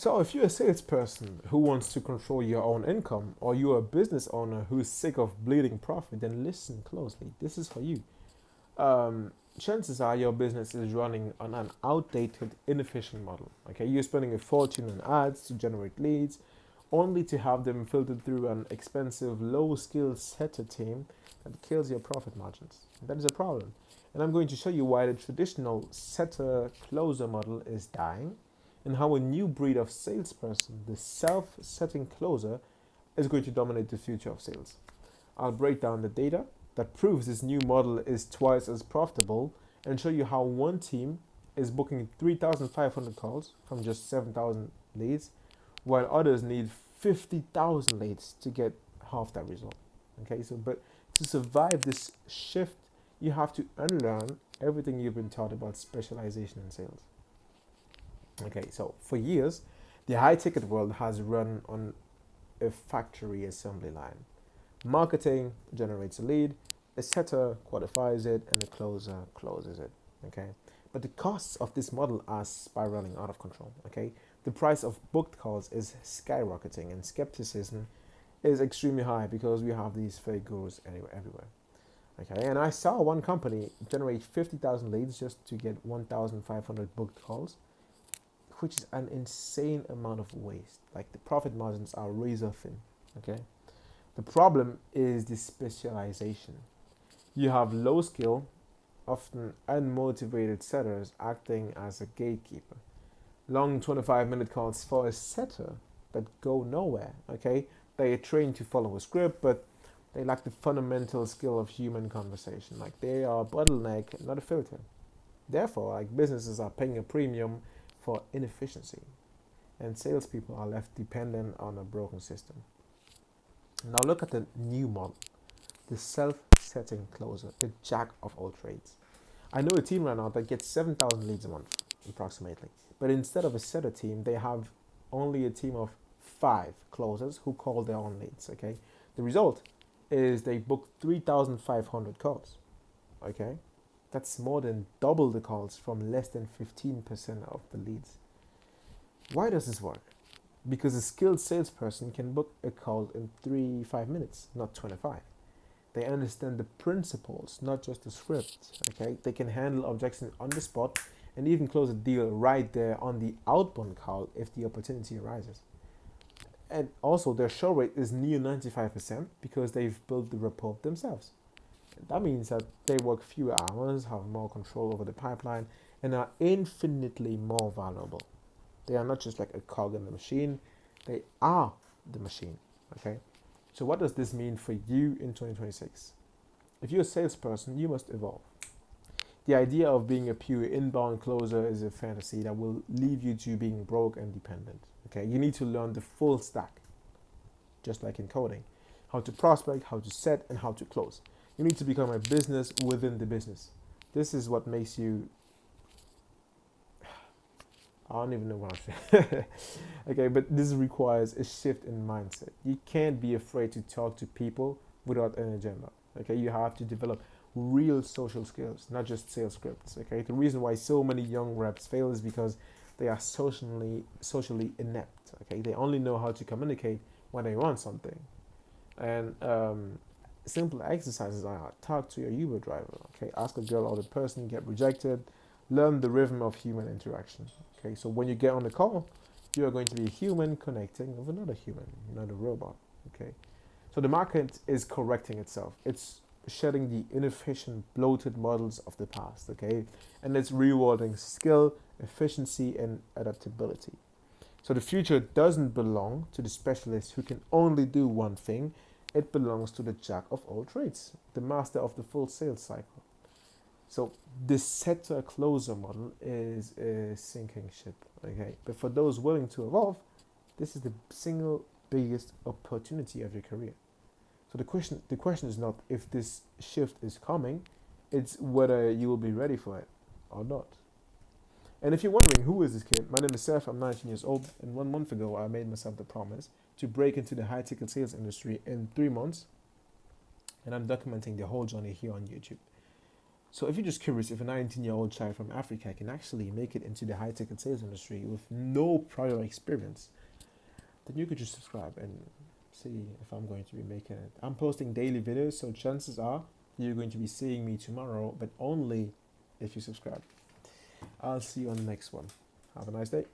So, if you're a salesperson who wants to control your own income, or you're a business owner who's sick of bleeding profit, then listen closely. This is for you. Chances are your business is running on an outdated, inefficient model. Okay, you're spending a fortune on ads to generate leads, only to have them filtered through an expensive, low-skilled setter team that kills your profit margins. That is a problem. And I'm going to show you why the traditional setter-closer model is dying and how a new breed of salesperson, the self-setting closer, is going to dominate the future of sales. I'll break down the data that proves this new model is twice as profitable and show you how one team is booking 3,500 calls from just 7,000 leads, while others need 50,000 leads to get half that result. Okay, so but to survive this shift, you have to unlearn everything you've been taught about specialization in sales. Okay, so for years, the high ticket world has run on a factory assembly line. Marketing generates a lead, a setter qualifies it, and a closer closes it. Okay, but the costs of this model are spiraling out of control. Okay, the price of booked calls is skyrocketing, and skepticism is extremely high because we have these fake gurus everywhere. Okay, and I saw one company generate 50,000 leads just to get 1,500 booked calls, which is an insane amount of waste. Like the profit margins are razor thin. Okay, the problem is the specialization. You have low skill, often unmotivated setters acting as a gatekeeper. Long 25-minute calls for a setter that go nowhere. Okay, they are trained to follow a script, but they lack the fundamental skill of human conversation. Like they are a bottleneck, not a filter. Therefore, like businesses are paying a premium for inefficiency, and salespeople are left dependent on a broken system. Now look at the new model, the self-setting closer, the jack of all trades. I know a team right now that gets 7,000 leads a month, approximately. But instead of a setter team, they have only a team of 5 closers who call their own leads. Okay, the result is they book 3,500 calls. Okay, that's more than double the calls from less than 15% of the leads. Why does this work? Because a skilled salesperson can book a call in 5 minutes, not 25. They understand the principles, not just the script. Okay, they can handle objections on the spot and even close a deal right there on the outbound call if the opportunity arises. And also, their show rate is near 95% because they've built the rapport themselves. That means that they work fewer hours, have more control over the pipeline, and are infinitely more valuable. They are not just like a cog in the machine, they are the machine. Okay? So, what does this mean for you in 2026? If you're a salesperson, you must evolve. The idea of being a pure inbound closer is a fantasy that will leave you to being broke and dependent. Okay, you need to learn the full stack, just like in coding: how to prospect, how to set, and how to close. You need to become a business within the business. This is what makes you. I don't even know what I'm saying. Okay, but this requires a shift in mindset. You can't be afraid to talk to people without an agenda. Okay, you have to develop real social skills, not just sales scripts. Okay, the reason why so many young reps fail is because they are socially inept. Okay, they only know how to communicate when they want something. And simple exercises are: talk to your Uber driver. Okay, ask a girl or the person, get rejected. Learn the rhythm of human interaction. Okay, so when you get on the call, you are going to be a human connecting with another human, not a robot. Okay, so the market is correcting itself. It's shedding the inefficient, bloated models of the past. Okay, and it's rewarding skill, efficiency, and adaptability. So the future doesn't belong to the specialist who can only do one thing. It belongs to the jack of all trades, the master of the full sales cycle. So the setter closer model is a sinking ship. Okay, but for those willing to evolve, this is the single biggest opportunity of your career. So the question is not if this shift is coming, it's whether you will be ready for it or not. And if you're wondering who is this kid, my name is Seth. I'm 19 years old, and 1 month ago I made myself the promise to break into the high ticket sales industry in 3 months, and I'm documenting the whole journey here on YouTube. So if you're just curious if a 19-year-old child from Africa can actually make it into the high-ticket sales industry with no prior experience, then you could just subscribe and see if I'm going to be making it. I'm posting daily videos, so chances are you're going to be seeing me tomorrow, but only if you subscribe. I'll see you on the next one. Have a nice day.